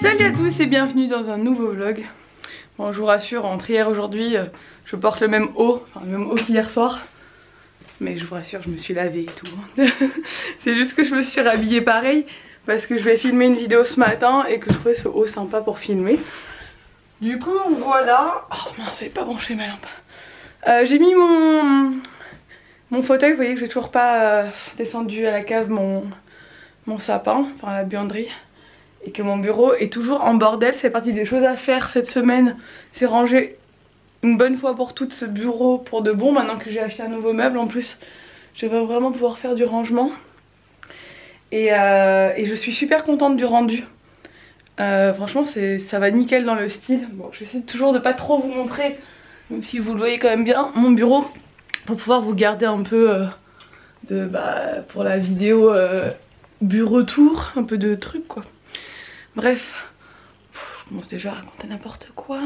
Salut à tous et bienvenue dans un nouveau vlog. Bon, je vous rassure, entre hier et aujourd'hui, je porte le même haut, enfin le même haut qu'hier soir. Mais je vous rassure, je me suis lavée et tout. C'est juste que je me suis rhabillée pareil parce que je vais filmer une vidéo ce matin et que je trouvais ce haut sympa pour filmer. Du coup, voilà. Oh mince, ça n'est pas branché ma lampe. J'ai mis mon fauteuil, vous voyez que j'ai toujours pas descendu à la cave mon sapin, enfin la buanderie. Et que mon bureau est toujours en bordel. C'est partie des choses à faire cette semaine. C'est ranger une bonne fois pour toutes ce bureau pour de bon. Maintenant que j'ai acheté un nouveau meuble en plus, je vais vraiment pouvoir faire du rangement. Et je suis super contente du rendu. Franchement ça va nickel dans le style. Bon, j'essaie toujours de pas trop vous montrer, même si vous le voyez quand même bien, mon bureau, pour pouvoir vous garder un peu pour la vidéo bureau tour, un peu de trucs quoi. Bref, je commence déjà à raconter n'importe quoi.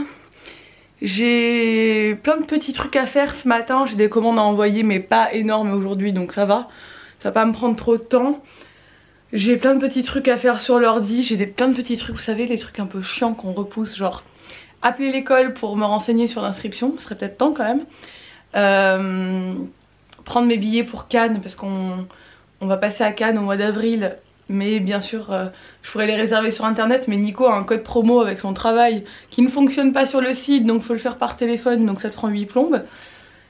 J'ai plein de petits trucs à faire ce matin. J'ai des commandes à envoyer mais pas énormes aujourd'hui, donc ça va. Ça va pas me prendre trop de temps. J'ai plein de petits trucs à faire sur l'ordi. J'ai plein de petits trucs, vous savez, les trucs un peu chiants qu'on repousse. Genre appeler l'école pour me renseigner sur l'inscription, ce serait peut-être temps quand même. Prendre mes billets pour Cannes parce qu'on va passer à Cannes au mois d'avril. Mais bien sûr je pourrais les réserver sur internet, mais Nico a un code promo avec son travail qui ne fonctionne pas sur le site, donc faut le faire par téléphone, donc ça te prend 8 plombes.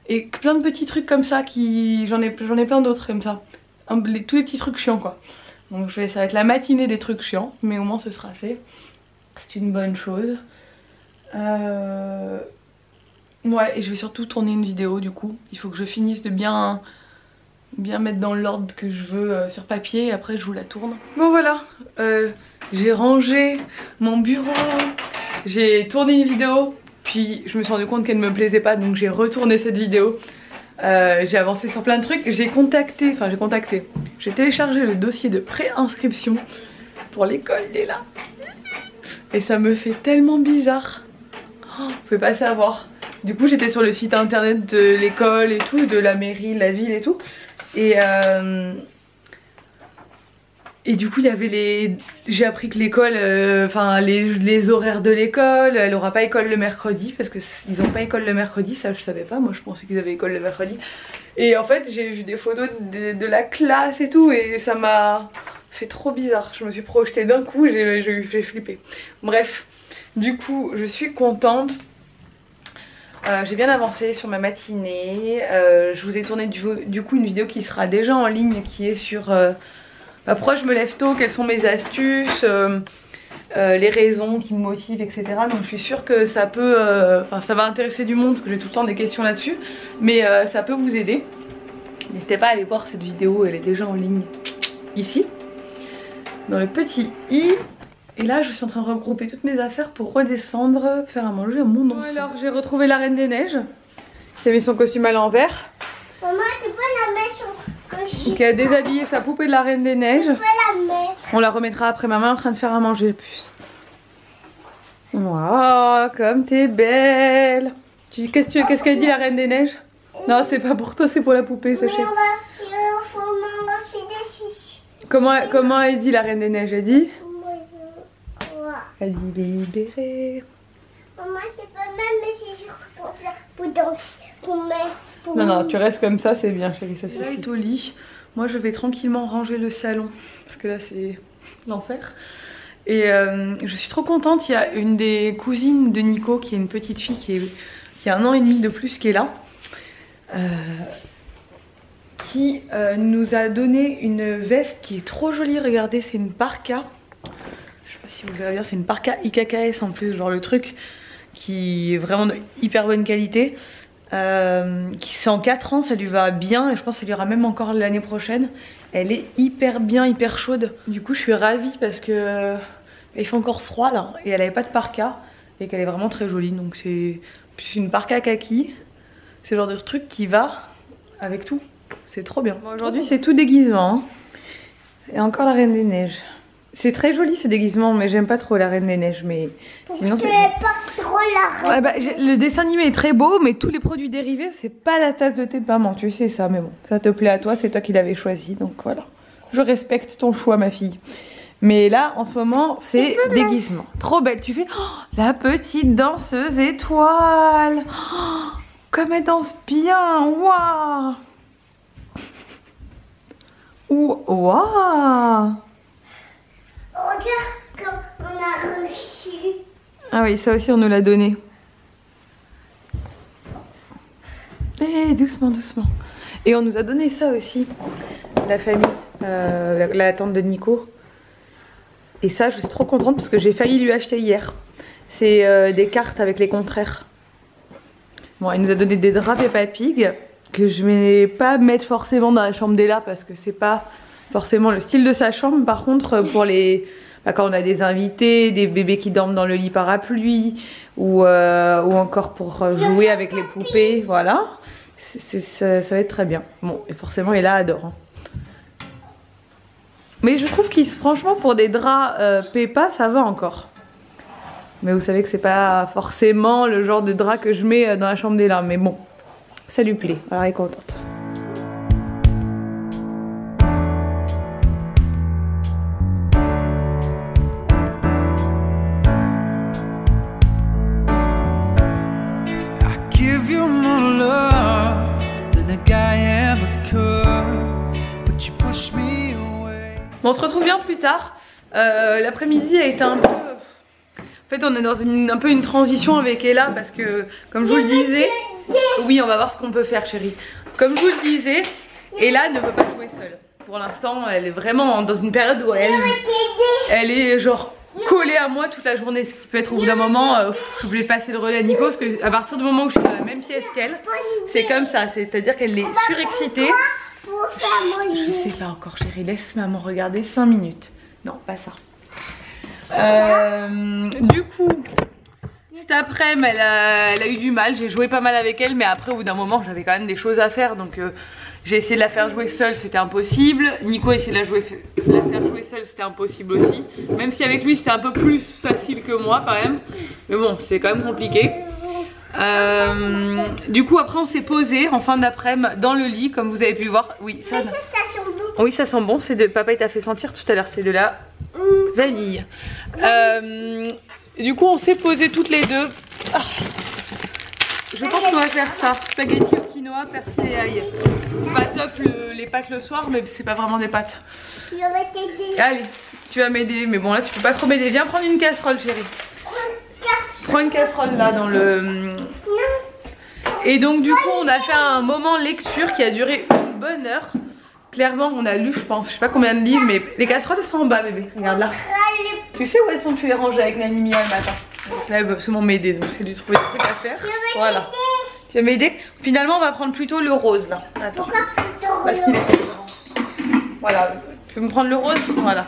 Et plein de petits trucs comme ça, j'en ai plein d'autres comme ça, tous les petits trucs chiants quoi. Donc ça va être la matinée des trucs chiants, mais au moins ce sera fait, c'est une bonne chose. Ouais, et je vais surtout tourner une vidéo du coup, il faut que je finisse de bien mettre dans l'ordre que je veux sur papier et après je vous la tourne. Bon voilà, j'ai rangé mon bureau, j'ai tourné une vidéo, puis je me suis rendu compte qu'elle ne me plaisait pas, donc j'ai retourné cette vidéo. J'ai avancé sur plein de trucs, j'ai téléchargé le dossier de pré-inscription pour l'école, il est là. Et ça me fait tellement bizarre, vous pouvez pas savoir. Du coup j'étais sur le site internet de l'école et tout, de la mairie, de la ville et tout. Et du coup il y avait j'ai appris que l'école, les horaires de l'école, elle aura pas école le mercredi parce que ils ont pas école le mercredi, ça je savais pas, moi je pensais qu'ils avaient école le mercredi. Et en fait j'ai vu des photos de la classe et tout et ça m'a fait trop bizarre, je me suis projetée d'un coup, j'ai flippé. Bref, du coup je suis contente. J'ai bien avancé sur ma matinée, je vous ai tourné du coup une vidéo qui sera déjà en ligne, qui est sur pourquoi je me lève tôt, quelles sont mes astuces, les raisons qui me motivent, etc. Donc je suis sûre que ça peut, ça va intéresser du monde parce que j'ai tout le temps des questions là-dessus, mais ça peut vous aider. N'hésitez pas à aller voir cette vidéo, elle est déjà en ligne ici, dans le petit i. Et là je suis en train de regrouper toutes mes affaires pour redescendre, faire à manger à mon enfant. Alors j'ai retrouvé la Reine des Neiges qui a mis son costume à l'envers. Maman, tu peux la mettre son costume. Qui a déshabillé sa poupée de la Reine des Neiges. Tu peux la mettre. On la remettra après, maman est en train de faire à manger les puces. Waouh, comme t'es belle. Qu'est-ce qu'elle dit la Reine des Neiges? Non, c'est pas pour toi, c'est pour la poupée, sachez. Il faut manger aussi des sushis. Comment elle dit la Reine des Neiges? Elle dit libérée. Maman, tu peux même mettre sur pour ça, pour danser, pour Non, tu restes comme ça, c'est bien chérie, ça suffit. Là, au lit, moi je vais tranquillement ranger le salon, parce que là c'est l'enfer. Et je suis trop contente, il y a une des cousines de Nico, qui est une petite fille qui a 1 an et demi de plus, qui est là. Qui nous a donné une veste qui est trop jolie, regardez, c'est une parka. Si vous allez dire, c'est une parka IKKS en plus, genre le truc qui est vraiment de hyper bonne qualité, qui c'est en 4 ans, ça lui va bien et je pense que ça lui ira même encore l'année prochaine. Elle est hyper bien, hyper chaude. Du coup je suis ravie parce que il fait encore froid là et elle avait pas de parka et qu'elle est vraiment très jolie, donc c'est une parka kaki, c'est le genre de truc qui va avec tout, c'est trop bien. Bon, aujourd'hui c'est tout déguisement, hein. Et encore la Reine des Neiges. C'est très joli ce déguisement, mais j'aime pas trop la Reine des Neiges. Mais sinon c'est. pas trop la Reine. Ouais, le dessin animé est très beau, mais tous les produits dérivés, c'est pas la tasse de thé de maman. Tu sais ça, mais bon, ça te plaît à toi, c'est toi qui l'avais choisi, donc voilà. Je respecte ton choix, ma fille. Mais là, en ce moment, c'est déguisement. Trop belle. Tu fais la petite danseuse étoile. Oh, comme elle danse bien. Waouh. Waouh. Regarde comme on a reçu. Ah oui, ça aussi, on nous l'a donné. Eh, doucement, doucement. Et on nous a donné ça aussi, la famille, la tante de Nico. Et ça, je suis trop contente parce que j'ai failli lui acheter hier. C'est des cartes avec les contraires. Bon, il nous a donné des draps Peppa Pig que je ne vais pas mettre forcément dans la chambre d'Ella parce que c'est pas forcément le style de sa chambre. Par contre, pour les... quand on a des invités, des bébés qui dorment dans le lit parapluie ou encore pour jouer avec les poupées, voilà. Ça va être très bien. Bon, et forcément, Ella adore. Hein. Mais je trouve qu'ils, franchement, pour des draps Peppa, ça va encore. Mais vous savez que c'est pas forcément le genre de drap que je mets dans la chambre d'Ella. Mais bon, ça lui plaît. Alors, elle est contente. Bon, on se retrouve bien plus tard. L'après-midi a été un peu... En fait, on est dans un peu une transition avec Ella parce que, comme je vous le disais... Oui, on va voir ce qu'on peut faire, chérie. Comme je vous le disais, Ella ne veut pas jouer seule. Pour l'instant, elle est vraiment dans une période où elle est genre collée à moi toute la journée. Ce qui peut être au bout d'un moment, je voulais passer le relais à Nico parce que à partir du moment où je suis dans la même pièce qu'elle, c'est comme ça. C'est-à-dire qu'elle est surexcitée. Je sais pas encore, chérie, laisse maman regarder 5 minutes. Non, pas ça. Du coup, cet après-midi, elle a eu du mal. J'ai joué pas mal avec elle, mais après, au bout d'un moment, j'avais quand même des choses à faire. Donc, j'ai essayé de la faire jouer seule, c'était impossible. Nico a essayé de la faire jouer seule, c'était impossible aussi. Même si avec lui, c'était un peu plus facile que moi quand même. Mais bon, c'est quand même compliqué. Du coup après on s'est posé en fin d'après-midi dans le lit comme vous avez pu voir. Oui ça, ça sent bon. Oui ça sent bon, c'est de papa il t'a fait sentir tout à l'heure, c'est de la vanille. Du coup on s'est posé toutes les deux. Je pense qu'on va faire ça, spaghetti au quinoa, persil et ail. C'est pas top les pâtes le soir mais c'est pas vraiment des pâtes. Je vais t'aider. Allez tu vas m'aider mais bon là tu peux pas trop m'aider, viens prendre une casserole chérie. Prends une casserole là dans le... Et donc du coup on a fait un moment lecture qui a duré une bonne heure. Clairement on a lu je pense, je sais pas combien de livres mais les casseroles elles sont en bas bébé, regarde là. Tu sais où elles sont, tu les ranges avec Nani Mia le matin. Là elle veut absolument m'aider donc c'est lui trouver des trucs à faire. Voilà. Tu vas m'aider. Finalement on va prendre plutôt le rose là. Attends. Parce qu'il est plus grand. Voilà, tu veux me prendre le rose? Voilà.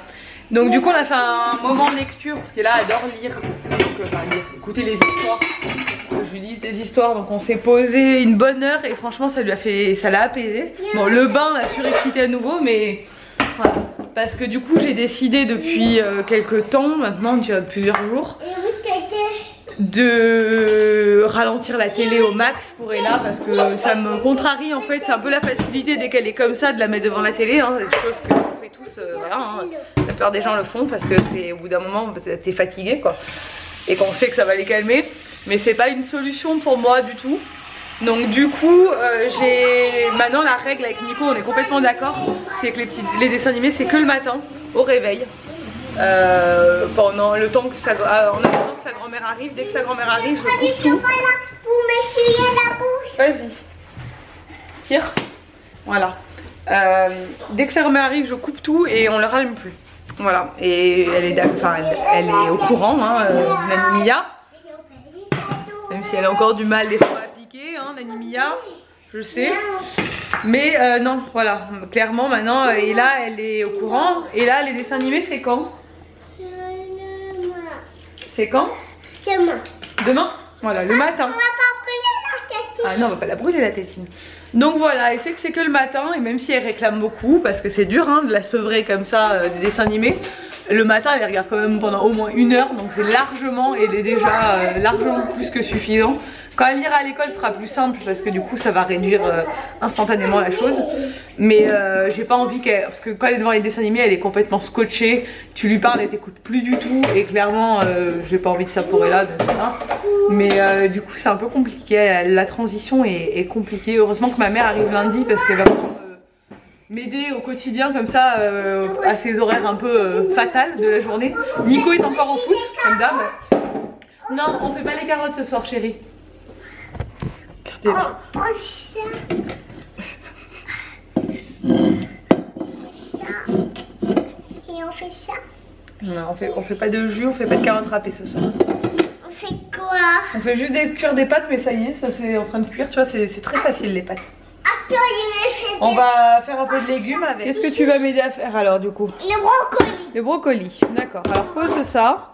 Donc du coup on a fait un moment de lecture parce qu'elle adore lire, donc écouter les histoires, je lui lise des histoires, donc on s'est posé une bonne heure et franchement ça l'a apaisé. Bon le bain l'a surexcité à nouveau mais voilà, parce que du coup j'ai décidé depuis quelques temps, maintenant déjà plusieurs jours, de ralentir la télé au max pour Ella parce que ça me contrarie en fait, c'est un peu la facilité dès qu'elle est comme ça de la mettre devant la télé, hein, des choses que on fait tous, voilà, hein. La plupart des gens le font parce que c'est au bout d'un moment t'es fatigué quoi et qu'on sait que ça va les calmer, mais c'est pas une solution pour moi du tout. Donc du coup j'ai maintenant la règle avec Nico, on est complètement d'accord, c'est que les dessins animés c'est que le matin au réveil. Pendant le temps que en attendant que sa grand-mère arrive, dès que sa grand-mère arrive, je coupe tout. Pour m'essuyer la bouche. Vas-y, tire. Voilà. Dès que sa grand-mère arrive, je coupe tout et on le rallume plus. Voilà. Et elle est au courant, hein, Nani Mia. Même si elle a encore du mal des fois à piquer, hein, Nani Mia. Je sais. Mais non, voilà. Clairement maintenant, et là elle est au courant. Et là les dessins animés c'est quand? C'est quand? Demain. Demain? Voilà, le matin. On va pas brûler la tétine. Ah non, on va pas la brûler la tétine. Donc voilà, elle sait que c'est que le matin. Et même si elle réclame beaucoup, parce que c'est dur hein, de la sevrer comme ça des dessins animés, le matin elle les regarde quand même pendant au moins 1 heure. Donc c'est largement, elle est déjà largement plus que suffisant. Quand elle ira à l'école, ce sera plus simple parce que du coup ça va réduire instantanément la chose. Mais j'ai pas envie qu'elle... Parce que quand elle est devant les dessins animés, elle est complètement scotchée. Tu lui parles, elle t'écoute plus du tout. Et clairement, j'ai pas envie de ça pour elle là. Mais du coup c'est un peu compliqué. La transition est compliquée. Heureusement que ma mère arrive lundi parce qu'elle va m'aider au quotidien comme ça à ces horaires un peu fatales de la journée. Nico est encore en foot comme d'hab. Non, on fait pas les carottes ce soir chérie. Regardez-la. Et on fait ça. Non, on fait pas de jus, on fait pas de carottes râpées ce soir. On fait quoi? On fait juste cuire des pâtes, mais ça y est, ça c'est en train de cuire, tu vois, c'est très facile les pâtes. Attends, il fait On va faire un peu de légumes avec. Qu'est-ce que tu vas m'aider à faire alors du coup? le brocoli. Le brocoli, d'accord. Alors pose ça.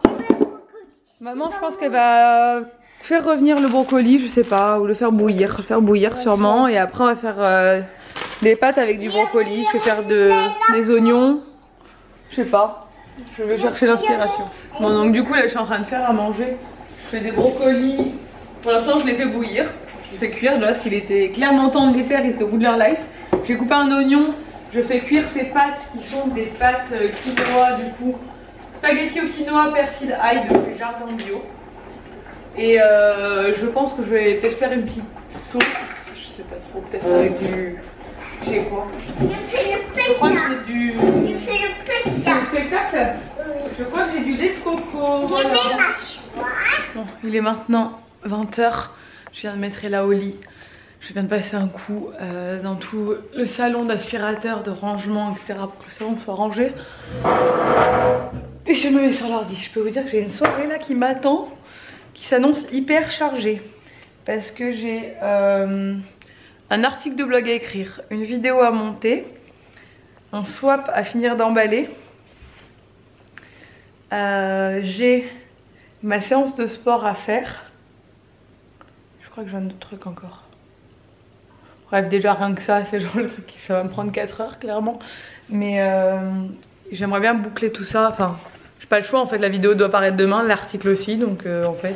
Maman, je pense qu'elle va faire revenir le brocoli, je sais pas, ou le faire bouillir sûrement. Et après on va faire des pâtes avec du brocoli. Je vais faire des oignons, je sais pas. Je vais chercher l'inspiration. Bon, donc du coup là je suis en train de faire à manger. Je fais des brocolis. Pour l'instant je les fais bouillir. Je les fais cuire là parce qu'il était clairement temps de les faire, ils étaient au bout de leur life. J'ai coupé un oignon. Je fais cuire ces pâtes qui sont des pâtes quinoa du coup. Spaghetti au quinoa, persil, ail de chez Jardin Bio. Et je pense que je vais peut-être faire une petite sauce. Je sais pas trop, peut-être avec du... J'ai quoi? Je fais le Je crois que pétard. j'ai du... Je fais le C'est le pétard. spectacle? Je crois que j'ai du lait de coco. Je Voilà. mets ma choix. Bon, il est maintenant 20 h. Je viens de mettre Ella au lit. Je viens de passer un coup dans tout le salon d'aspirateur, de rangement, etc. pour que le salon soit rangé. Et je me mets sur l'ordi. Je peux vous dire que j'ai une soirée là qui m'attend, qui s'annonce hyper chargée. Parce que j'ai un article de blog à écrire, une vidéo à monter, un swap à finir d'emballer. J'ai ma séance de sport à faire. Je crois que j'ai un autre truc encore. Bref, déjà rien que ça, c'est genre le truc qui ça va me prendre 4 heures clairement. Mais j'aimerais bien boucler tout ça. Enfin, j'ai pas le choix en fait, la vidéo doit paraître demain, l'article aussi. Donc en fait,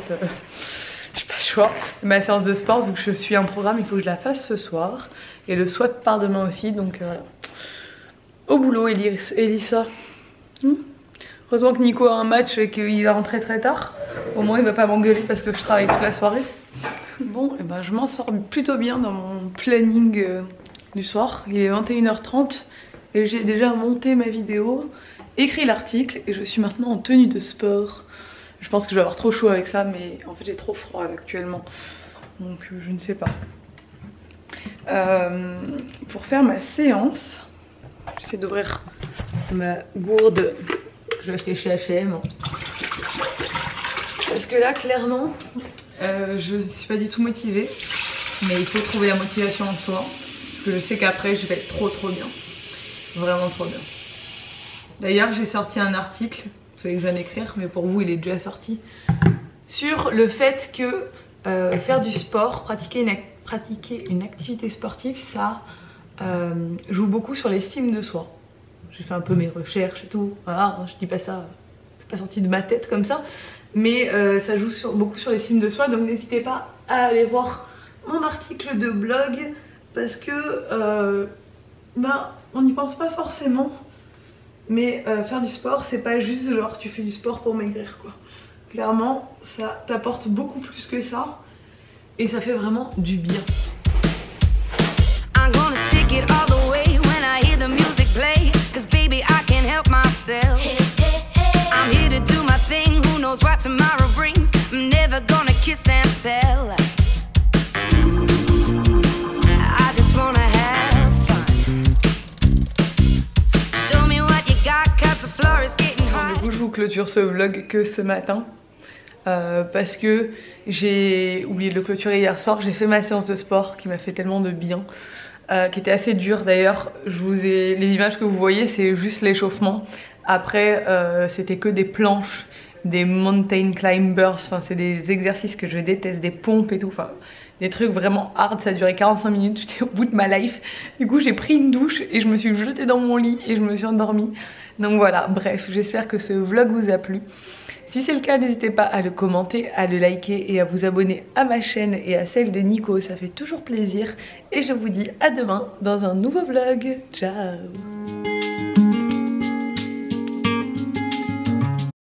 j'ai pas le choix. Ma séance de sport, vu que je suis un programme, il faut que je la fasse ce soir. Et le swap part demain aussi, donc voilà. Au boulot, Elissa. Heureusement que Nico a un match et qu'il va rentrer très tard. Au moins il va pas m'engueuler parce que je travaille toute la soirée. Bon, et ben je m'en sors plutôt bien dans mon planning du soir. Il est 21h30 et j'ai déjà monté ma vidéo, écrit l'article et je suis maintenant en tenue de sport. Je pense que je vais avoir trop chaud avec ça, mais en fait j'ai trop froid actuellement. Donc je ne sais pas. Pour faire ma séance, j'essaie d'ouvrir ma gourde que j'ai acheté chez H&M. Parce que là clairement je ne suis pas du tout motivée, mais il faut trouver la motivation en soi parce que je sais qu'après je vais être trop bien, vraiment trop bien. D'ailleurs j'ai sorti un article, vous savez que je viens d'écrire, mais pour vous il est déjà sorti, sur le fait que faire du sport, pratiquer une activité sportive, ça joue beaucoup sur l'estime de soi. J'ai fait un peu mes recherches et tout, voilà, je dis pas ça, c'est pas sorti de ma tête comme ça. Mais ça joue beaucoup sur l'estime de soi, donc n'hésitez pas à aller voir mon article de blog parce que on n'y pense pas forcément, mais faire du sport c'est pas juste genre tu fais du sport pour maigrir quoi. Clairement ça t'apporte beaucoup plus que ça et ça fait vraiment du bien. I'm gonna take it all the way when I hear the music play, 'cause baby I can't help myself. I'm here to do my thing, who knows what tomorrow brings. I'm never gonna kiss and tell. I just wanna have fun. Show me what you got, 'cause the floor is getting hot. Du coup, je vous clôture ce vlog que ce matin. Parce que j'ai oublié de le clôturer hier soir. J'ai fait ma séance de sport qui m'a fait tellement de bien. Qui était assez dure d'ailleurs. Les images que vous voyez, c'est juste l'échauffement. Après, c'était que des planches, des mountain climbers, enfin c'est des exercices que je déteste, des pompes et tout, enfin des trucs vraiment hard. Ça a duré 45 minutes, j'étais au bout de ma life. Du coup j'ai pris une douche et je me suis jetée dans mon lit et je me suis endormie. Donc voilà, bref, j'espère que ce vlog vous a plu. Si c'est le cas, n'hésitez pas à le commenter, à le liker et à vous abonner à ma chaîne et à celle de Nico, ça fait toujours plaisir. Et je vous dis à demain dans un nouveau vlog. Ciao!